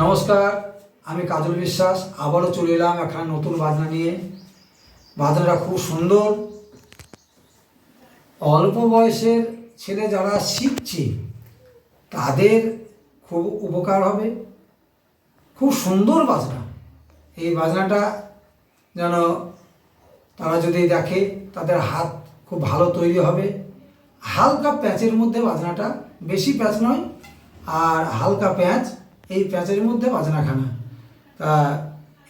নমস্কার, আমি কাজল বিশ্বাস আবারও চলে এলাম একটা নতুন বাজনা নিয়ে। বাজনাটা খুব সুন্দর। অল্প বয়সের ছেলে যারা শিখছে তাদের খুব উপকার হবে। খুব সুন্দর বাজনা। এই বাজনাটা যেন তারা যদি দেখে তাদের হাত খুব ভালো তৈরি হবে। হালকা প্যাচের মধ্যে বাজনাটা, বেশি প্যাচ নয়, আর হালকা প্যাচ, এই প্যাচের মধ্যে বাজনাখানা। তা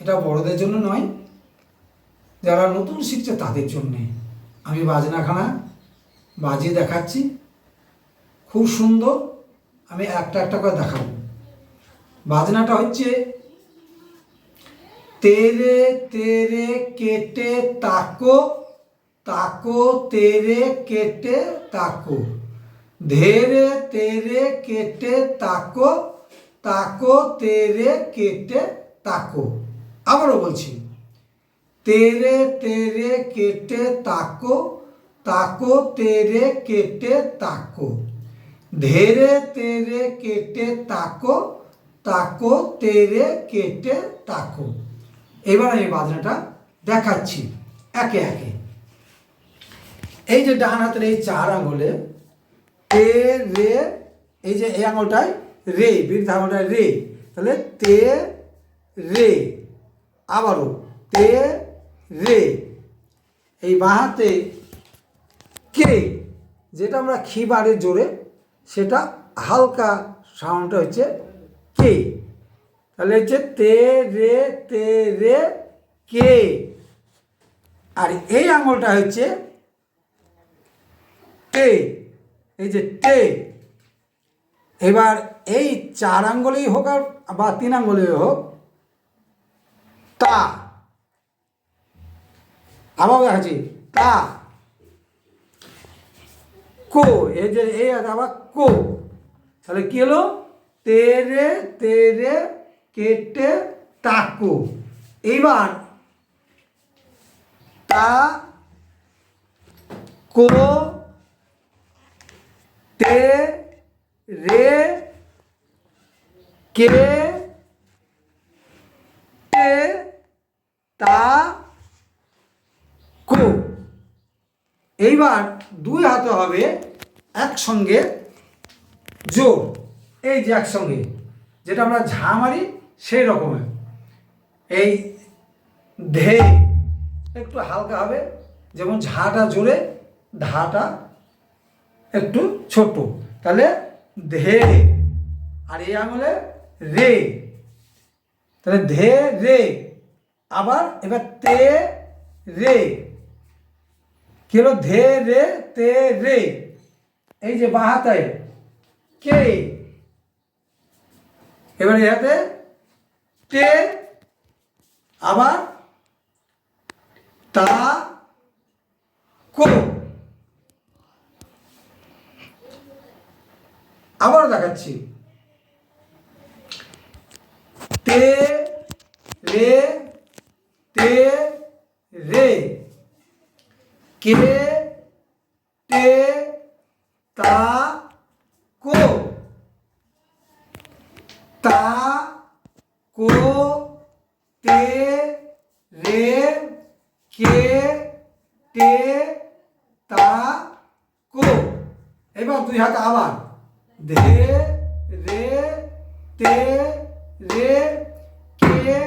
এটা বড়দের জন্য নয়, যারা নতুন শিখছে তাদের জন্যে আমি বাজনাখানা বাজিয়ে দেখাচ্ছি। খুব সুন্দর। আমি একটা একটা করে দেখাবো। বাজনাটা হচ্ছে তেরে তেরে কেটে তাকো, তাকো তেরে কেটে তাকো, ধেরে তেরে কেটে তাকো, তাকো তেরে কেটে তাকো। আবারও বলছি, তেরে তেরে কেটে তাকো, তাকো তেরে কেটে তাকো, ধেরে তেরে কেটে তাকো, তাকো তেরে কেটে তাকো। এবার আমি বাজনাটা দেখাচ্ছি একে একে। এই যে ডান হাতের এই চার আঙুলে তে রে, এই যে এই আঙুলটায় রে, বৃদ্ধ আঙুলটায় রে, তাহলে তে রে। আবারও তে রে। এই বাঁ হাতে কে, যেটা আমরা খিবারের জোরে, সেটা হালকা সাউন্ডটা হচ্ছে কে। তাহলে হচ্ছে তে রে কে। আর এই আঙুলটা হচ্ছে টে, এই যে টে। এবার এই চার আঙ্গুলেই হোক আর বা তিন আঙ্গুলেই হোক, তা। আবার দেখাচ্ছি, তা। কো, এই যে এই আবার কো। তাহলে কি হলো? তেরে তেরে কেটে তাকো। এইবার তা কো তে রে কে টে তা কো। এইবার দুই হাতে হবে একসঙ্গে জোর, এই যে একসঙ্গে, যেটা আমরা ঝা মারি সেই রকমের। এই ধে একটু হালকা হবে, যেমন ঝাটা জোরে, ধাটা একটু ছোট। তাহলে ধে। আর এই আঙুলে রে, তাহলে ধে রে। আবার এবার তে রে। কি হলো? ধে রে তে রে। এই যে বাঁ হাতে কে, এবার এই হাতে টে, আবার তা কো। আবারও দেখাচ্ছি, তে রে তে রে কে টে তা কো, তা কো তে রে কে টে তা কো। এবার দুই হাতে আবার ধে রে তে রে কে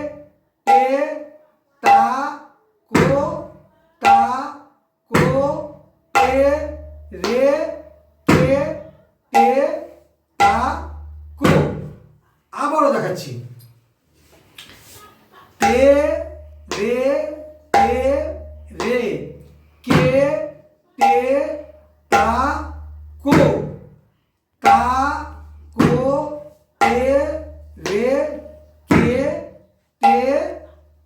টে তা কো, তা কো টে রে কে টে তা কো। আবারও দেখাচ্ছি, তে রে তে রে কে টে তা কো, তা কো টে রে কে টে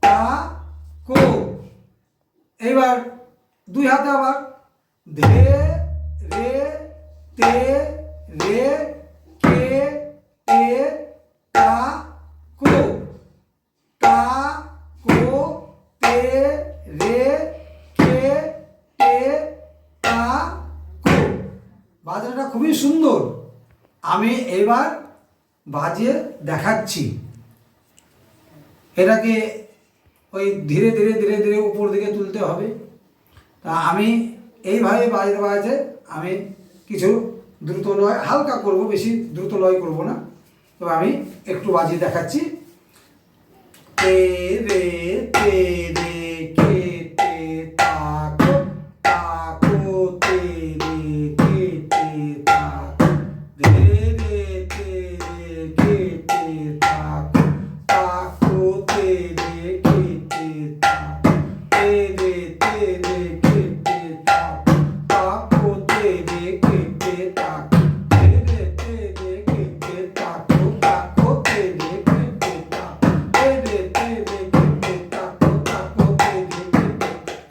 তা কো। এইবার দুই হাতে আবার ধে রে তে রে কে টে তা কো, তা কো টে রে কে টে তা কো। বাজনাটা খুবই সুন্দর। আমি এবার বাজিয়ে দেখাচ্ছি। এটাকে ওই ধীরে ধীরে ধীরে ধীরে উপর দিকে তুলতে হবে। তা আমি এইভাবে বাজাতে বাজাতে আমি কিছু দ্রুত লয় হালকা করব, বেশি দ্রুত লয় করব না। তবে আমি একটু বাজিয়ে দেখাচ্ছি। তে রে তে রে কে তে তাকো তাকো তে রে কে তে তাকো রে রে তে রে কে তে তাকো তাকো তে রে কে তে তাকো তে রে তে রে কে তে তাকো তাকো তে রে কে তে তাকো তে রে তে রে কে তে তাকো তাকো তে রে কে তে তাকো তে রে তে রে কে তে তাকো তাকো তে রে কে তে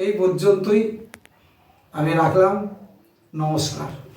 এই পর্যন্তই আমি রাখলাম। নমস্কার।